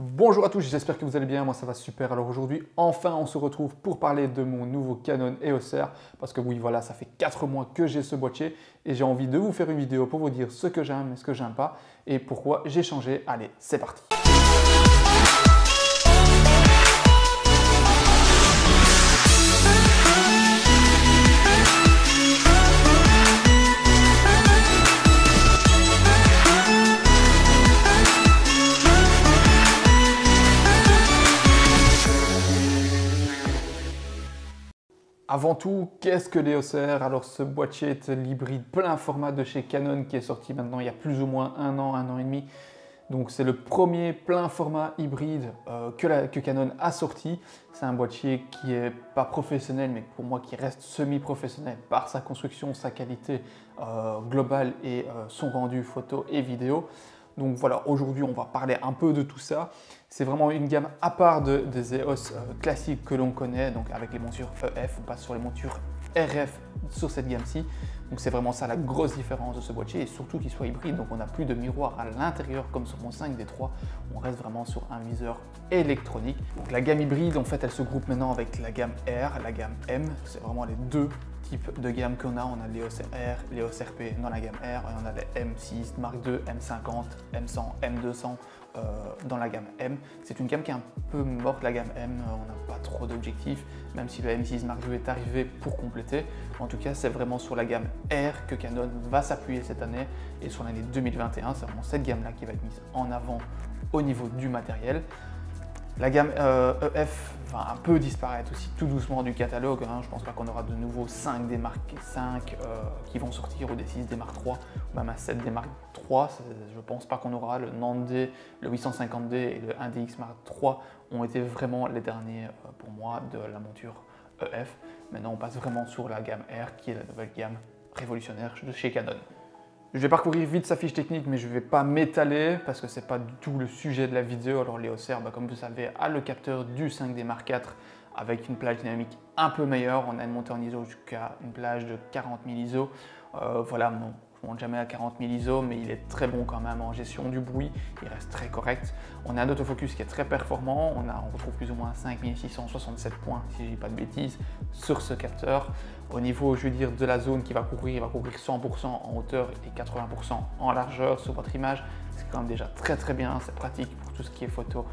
Bonjour à tous, j'espère que vous allez bien, moi ça va super. Alors aujourd'hui, enfin on se retrouve pour parler de mon nouveau Canon EOS R parce que oui voilà, ça fait 4 mois que j'ai ce boîtier et j'ai envie de vous faire une vidéo pour vous dire ce que j'aime et ce que j'aime pas et pourquoi j'ai changé. Allez, c'est parti. Avant tout, qu'est-ce que l'EOS R? Alors ce boîtier est l'hybride plein format de chez Canon qui est sorti maintenant il y a plus ou moins un an et demi. Donc c'est le premier plein format hybride que Canon a sorti. C'est un boîtier qui n'est pas professionnel mais pour moi qui reste semi-professionnel par sa construction, sa qualité globale et son rendu photo et vidéo. Donc voilà, aujourd'hui on va parler un peu de tout ça. C'est vraiment une gamme à part des EOS classiques que l'on connaît, donc avec les montures EF, on passe sur les montures RF sur cette gamme-ci. Donc c'est vraiment ça la grosse différence de ce boîtier et surtout qu'il soit hybride, donc on n'a plus de miroir à l'intérieur comme sur mon 5D3, on reste vraiment sur un viseur électronique. Donc la gamme hybride en fait elle se groupe maintenant avec la gamme R, la gamme M, c'est vraiment les deux types de gamme qu'on a. On a l'EOS R, l'EOS RP dans la gamme R et on a les M6, Mark II, M50, M100, M200 dans la gamme M. C'est une gamme qui est un peu morte, la gamme M, on n'a pas trop d'objectifs, même si le M6 Mark II est arrivé pour compléter. En tout cas, c'est vraiment sur la gamme R que Canon va s'appuyer cette année et sur l'année 2021, c'est vraiment cette gamme-là qui va être mise en avant au niveau du matériel. La gamme EF va un peu disparaître aussi tout doucement du catalogue. Je ne pense pas qu'on aura de nouveau 5 des Mark 5 qui vont sortir ou des 6 des Mark 3 ou même un 7 des Mark 3. Je ne pense pas qu'on aura le Nande, le 850D et le 1DX Mark 3 ont été vraiment les derniers pour moi de la monture EF. Maintenant on passe vraiment sur la gamme R qui est la nouvelle gamme révolutionnaire de chez Canon. Je vais parcourir vite sa fiche technique, mais je ne vais pas m'étaler parce que ce n'est pas du tout le sujet de la vidéo. Alors l'EOS R, comme vous savez, a le capteur du 5D Mark IV avec une plage dynamique un peu meilleure. On a une montée en ISO jusqu'à une plage de 40 000 ISO. Voilà, bon, je ne monte jamais à 40 000 ISO, mais il est très bon quand même en gestion du bruit. Il reste très correct. On a un autofocus qui est très performant. On retrouve plus ou moins 5667 points, si je ne dis pas de bêtises, sur ce capteur. Au niveau, je veux dire, de la zone qu'il va couvrir, il va couvrir 100% en hauteur et 80% en largeur sur votre image. C'est quand même déjà très bien. C'est pratique pour tout ce qui est photo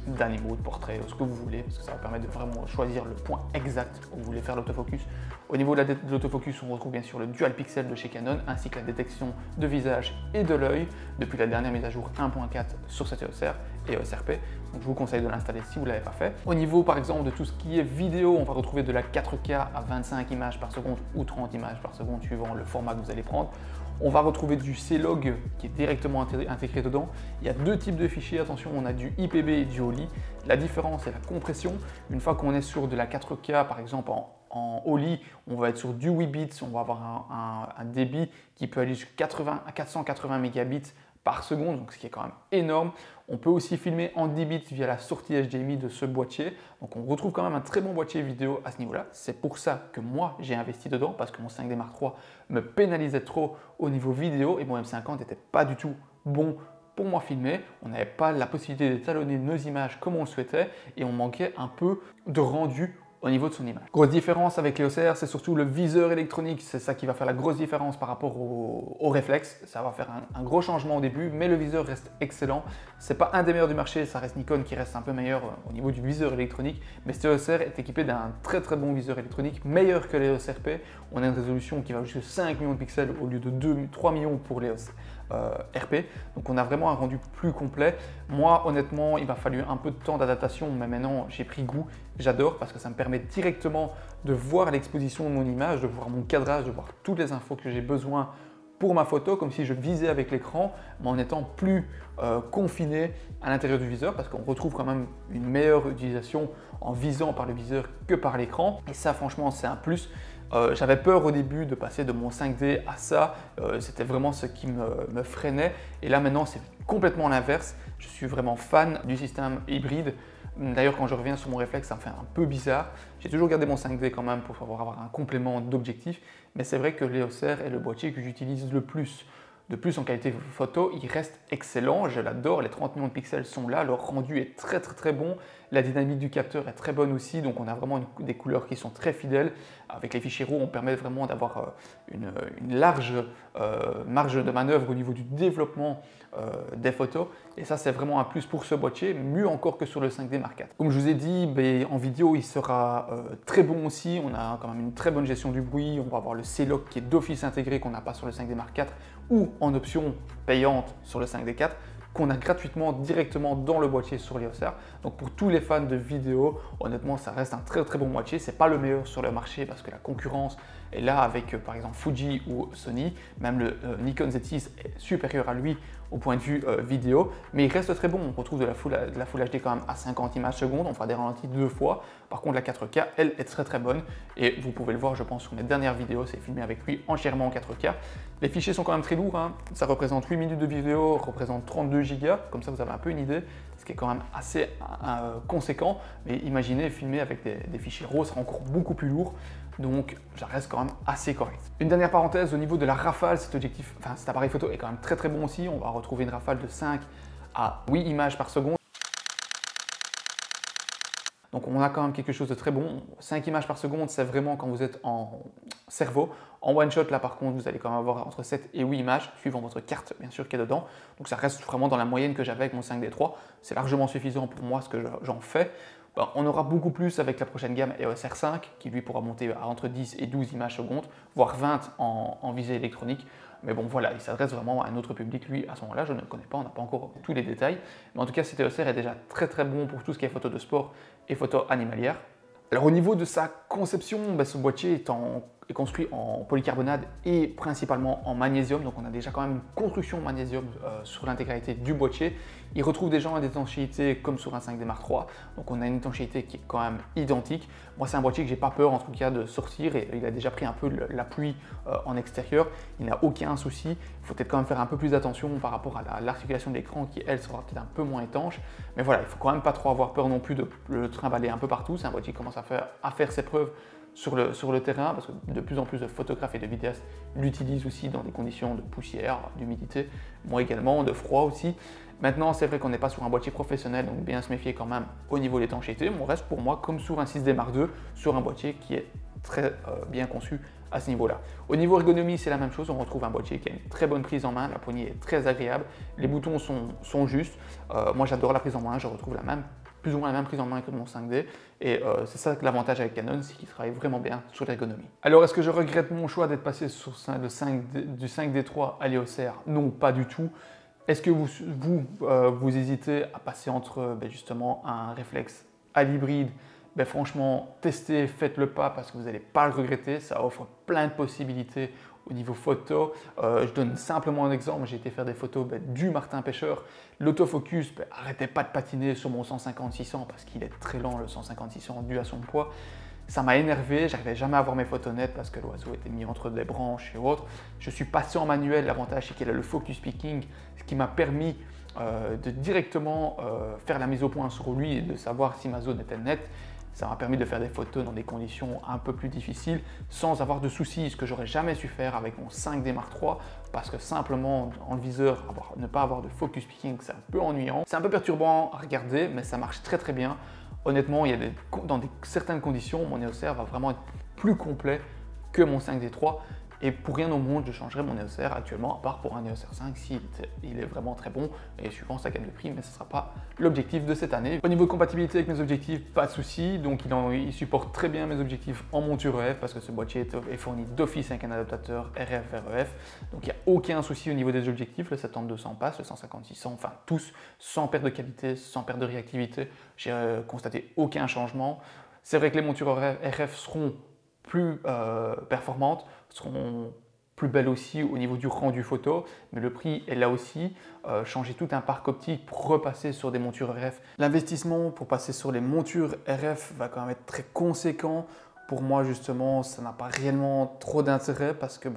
d'animaux, de portraits, ce que vous voulez, parce que ça va permettre de vraiment choisir le point exact où vous voulez faire l'autofocus. Au niveau de l'autofocus, on retrouve bien sûr le dual pixel de chez Canon, ainsi que la détection de visage et de l'œil, depuis la dernière mise à jour 1.4 sur cette EOS R et EOS RP. Donc je vous conseille de l'installer si vous ne l'avez pas fait. Au niveau par exemple de tout ce qui est vidéo, on va retrouver de la 4K à 25 images par seconde ou 30 images par seconde, suivant le format que vous allez prendre. On va retrouver du C-Log qui est directement intégré dedans. Il y a deux types de fichiers, attention, on a du IPB et du OLI. La différence, c'est la compression. Une fois qu'on est sur de la 4K, par exemple en OLI, on va être sur du 8 bits, on va avoir un débit qui peut aller jusqu'à 480 mégabits par seconde, donc ce qui est quand même énorme. On peut aussi filmer en 10 bits via la sortie HDMI de ce boîtier. Donc on retrouve quand même un très bon boîtier vidéo à ce niveau-là. C'est pour ça que moi j'ai investi dedans parce que mon 5D Mark III me pénalisait trop au niveau vidéo et mon M50 n'était pas du tout bon pour moi filmer. On n'avait pas la possibilité d'étalonner nos images comme on le souhaitait et on manquait un peu de rendu au niveau de son image. Grosse différence avec l'EOS R, c'est surtout le viseur électronique, c'est ça qui va faire la grosse différence par rapport au réflexe. Ça va faire un gros changement au début, mais le viseur reste excellent. C'est pas un des meilleurs du marché, ça reste Nikon qui reste un peu meilleur au niveau du viseur électronique, mais cette EOS R est équipé d'un très bon viseur électronique, meilleur que l'EOS RP. On a une résolution qui va jusqu'à 5 millions de pixels au lieu de 3 millions pour l'EOS RP, donc on a vraiment un rendu plus complet. Moi honnêtement il m'a fallu un peu de temps d'adaptation, mais maintenant j'ai pris goût, j'adore parce que ça me permet directement de voir l'exposition de mon image, de voir mon cadrage, de voir toutes les infos que j'ai besoin pour ma photo, comme si je visais avec l'écran, mais en étant plus confiné à l'intérieur du viseur, parce qu'on retrouve quand même une meilleure utilisation en visant par le viseur que par l'écran, et ça franchement c'est un plus. J'avais peur au début de passer de mon 5D à ça, c'était vraiment ce qui me freinait, et là maintenant c'est complètement l'inverse. Je suis vraiment fan du système hybride. D'ailleurs quand je reviens sur mon réflexe ça me fait un peu bizarre. J'ai toujours gardé mon 5D quand même pour pouvoir avoir un complément d'objectif, mais c'est vrai que l'EOS R est le boîtier que j'utilise le plus De plus, en qualité photo, il reste excellent, je l'adore, les 30 millions de pixels sont là, le rendu est très bon, la dynamique du capteur est très bonne aussi, donc on a vraiment des couleurs qui sont très fidèles. Avec les fichiers RAW, on permet vraiment d'avoir une large marge de manœuvre au niveau du développement des photos, et ça c'est vraiment un plus pour ce boîtier, mieux encore que sur le 5D Mark IV. Comme je vous ai dit, en vidéo il sera très bon aussi, on a quand même une très bonne gestion du bruit, on va avoir le C-Log qui est d'office intégré qu'on n'a pas sur le 5D Mark IV, ou en option payante sur le 5D IV, qu'on a gratuitement directement dans le boîtier sur l'EOS R. Donc pour tous les fans de vidéo, honnêtement ça reste un très bon boîtier. C'est pas le meilleur sur le marché parce que la concurrence est là avec par exemple Fuji ou Sony. Même le Nikon Z6 est supérieur à lui au point de vue vidéo, mais il reste très bon. On retrouve de la Full HD quand même à 50 images secondes, on fera des ralentis 2 fois. Par contre la 4K, elle est très bonne et vous pouvez le voir je pense sur mes dernières vidéos, c'est filmé avec lui entièrement en 4K. Les fichiers sont quand même très lourds, hein. Ça représente 8 minutes de vidéo, représente 32 Go, comme ça vous avez un peu une idée, ce qui est quand même assez conséquent, mais imaginez filmer avec des fichiers RAW, sera encore beaucoup plus lourd. Donc ça reste quand même assez correct. Une dernière parenthèse au niveau de la rafale, cet appareil photo est quand même très bon aussi. On va retrouver une rafale de 5 à 8 images par seconde. Donc on a quand même quelque chose de très bon. 5 images par seconde, c'est vraiment quand vous êtes en cerveau. En one shot, là par contre, vous allez quand même avoir entre 7 et 8 images, suivant votre carte bien sûr qui est dedans. Donc ça reste vraiment dans la moyenne que j'avais avec mon 5D III. C'est largement suffisant pour moi ce que j'en fais. On aura beaucoup plus avec la prochaine gamme EOS R5 qui lui pourra monter à entre 10 et 12 images secondes, voire 20 en visée électronique. Mais bon voilà, il s'adresse vraiment à un autre public, lui à ce moment-là, je ne le connais pas, on n'a pas encore tous les détails. Mais en tout cas, cet EOS R est déjà très bon pour tout ce qui est photo de sport et photo animalière. Alors au niveau de sa conception, ce boîtier est construit en polycarbonate et principalement en magnésium, donc on a déjà quand même une construction magnésium sur l'intégralité du boîtier. Il retrouve déjà une étanchéité comme sur un 5D Mark III, donc on a une étanchéité qui est quand même identique. Moi c'est un boîtier que j'ai pas peur en tout cas de sortir, et il a déjà pris un peu la pluie en extérieur, il n'a aucun souci. Il faut peut-être quand même faire un peu plus attention par rapport à l'articulation de l'écran qui elle sera peut-être un peu moins étanche, mais voilà, il faut quand même pas trop avoir peur non plus de le trimballer un peu partout. C'est un boîtier qui commence à faire ses preuves sur le terrain, parce que de plus en plus de photographes et de vidéastes l'utilisent aussi dans des conditions de poussière, d'humidité, moi également, de froid aussi. Maintenant, c'est vrai qu'on n'est pas sur un boîtier professionnel, donc bien se méfier quand même au niveau de l'étanchéité. Mais on reste pour moi comme sur un 6D Mark II, sur un boîtier qui est très bien conçu à ce niveau-là. Au niveau ergonomie, c'est la même chose, on retrouve un boîtier qui a une très bonne prise en main, la poignée est très agréable, les boutons sont justes. Moi j'adore la prise en main, je retrouve plus ou moins la même prise en main que mon 5D, et c'est ça l'avantage avec Canon, c'est qu'il travaille vraiment bien sur l'ergonomie. Alors est-ce que je regrette mon choix d'être passé sur du 5D III à l'EOS R? Non, pas du tout. Est-ce que vous hésitez à passer entre justement un réflexe à l'hybride? Franchement, testez, faites le pas parce que vous n'allez pas le regretter, ça offre plein de possibilités au niveau photo. Je donne simplement un exemple, j'ai été faire des photos du Martin Pêcheur. L'autofocus, arrêtez pas de patiner sur mon 150-600 parce qu'il est très lent le 150-600 dû à son poids. Ça m'a énervé, j'arrivais jamais à voir mes photos nettes parce que l'oiseau était mis entre des branches et autres. Je suis passé en manuel, l'avantage c'est qu'il a le focus picking, ce qui m'a permis de directement faire la mise au point sur lui et de savoir si ma zone était nette. Ça m'a permis de faire des photos dans des conditions un peu plus difficiles sans avoir de soucis, ce que j'aurais jamais su faire avec mon 5D Mark III parce que simplement en viseur, ne pas avoir de focus picking, c'est un peu ennuyant. C'est un peu perturbant à regarder, mais ça marche très bien. Honnêtement, dans certaines conditions, mon EOS R va vraiment être plus complet que mon 5D III. Et pour rien au monde, je changerai mon EOS R actuellement, à part pour un EOS R5 s'il est vraiment très bon et suivant sa gamme de prix, mais ce ne sera pas l'objectif de cette année. Au niveau de compatibilité avec mes objectifs, pas de souci. Donc il supporte très bien mes objectifs en monture EF parce que ce boîtier est fourni d'office avec un adaptateur RF-REF. Donc il n'y a aucun souci au niveau des objectifs. Le 70-200 passe, le 150-600, enfin tous, sans perte de qualité, sans perte de réactivité. J'ai constaté aucun changement. C'est vrai que les montures RF seront plus performantes, seront plus belles aussi au niveau du rendu photo, mais le prix est là aussi. Changer tout un parc optique pour repasser sur des montures RF. L'investissement pour passer sur les montures RF va quand même être très conséquent. Pour moi justement, ça n'a pas réellement trop d'intérêt parce que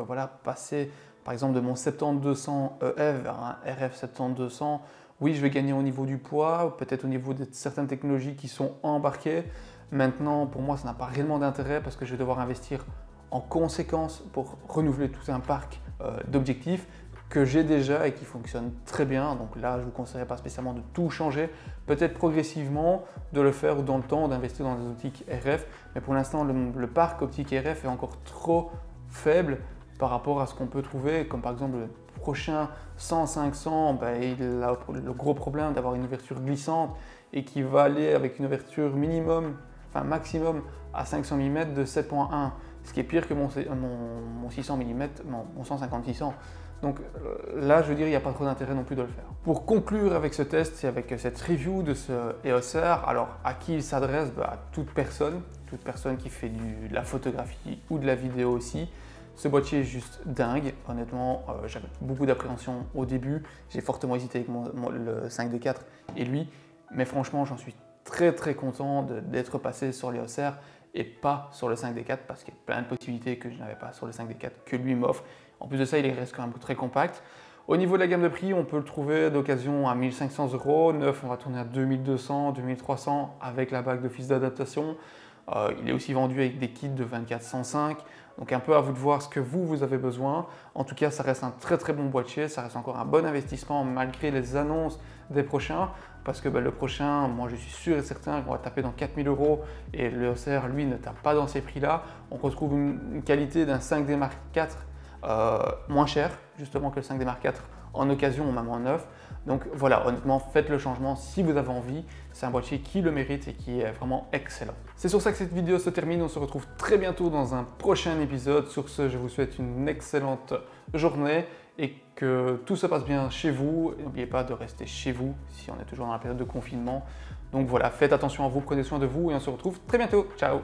passer par exemple de mon 70-200 EF vers un RF 70-200, oui je vais gagner au niveau du poids, peut-être au niveau de certaines technologies qui sont embarquées. Maintenant, pour moi, ça n'a pas réellement d'intérêt parce que je vais devoir investir en conséquence pour renouveler tout un parc d'objectifs. que j'ai déjà et qui fonctionne très bien. Donc là, je ne vous conseillerais pas spécialement de tout changer, peut-être progressivement de le faire dans le temps, d'investir dans des optiques RF. Mais pour l'instant, le parc optique RF est encore trop faible par rapport à ce qu'on peut trouver, comme par exemple le prochain 100-500, il a le gros problème d'avoir une ouverture glissante et qui va aller avec une ouverture maximum à 500 mm de 7.1, ce qui est pire que mon 600 mm, mon 150-600. Donc là, je veux dire, il n'y a pas trop d'intérêt non plus de le faire. Pour conclure avec ce test et avec cette review de ce EOS R, alors à qui il s'adresse? À toute personne qui fait de la photographie ou de la vidéo aussi. Ce boîtier est juste dingue, honnêtement, j'avais beaucoup d'appréhension au début, j'ai fortement hésité avec le 5D4 et lui, mais franchement j'en suis très content d'être passé sur l'EOS R et pas sur le 5D4 parce qu'il y a plein de possibilités que je n'avais pas sur le 5D4 que lui m'offre. En plus de ça, il reste quand même très compact. Au niveau de la gamme de prix, on peut le trouver d'occasion à 1500 €, neuf on va tourner à 2200, 2300 avec la bague d'office d'adaptation. Il est aussi vendu avec des kits de 24-105, donc un peu à vous de voir ce que vous avez besoin. En tout cas, ça reste un très bon boîtier, ça reste encore un bon investissement malgré les annonces des prochains, parce que le prochain, moi je suis sûr et certain qu'on va taper dans 4000 € et le EOS R, lui, ne tape pas dans ces prix-là. On retrouve une qualité d'un 5D Mark IV moins cher, justement, que le 5D Mark IV en occasion ou même en neuf. Donc voilà, honnêtement, faites le changement si vous avez envie. C'est un boîtier qui le mérite et qui est vraiment excellent. C'est sur ça que cette vidéo se termine. On se retrouve très bientôt dans un prochain épisode. Sur ce, je vous souhaite une excellente journée et que tout se passe bien chez vous. N'oubliez pas de rester chez vous si on est toujours dans la période de confinement. Donc voilà, faites attention à vous, prenez soin de vous et on se retrouve très bientôt. Ciao!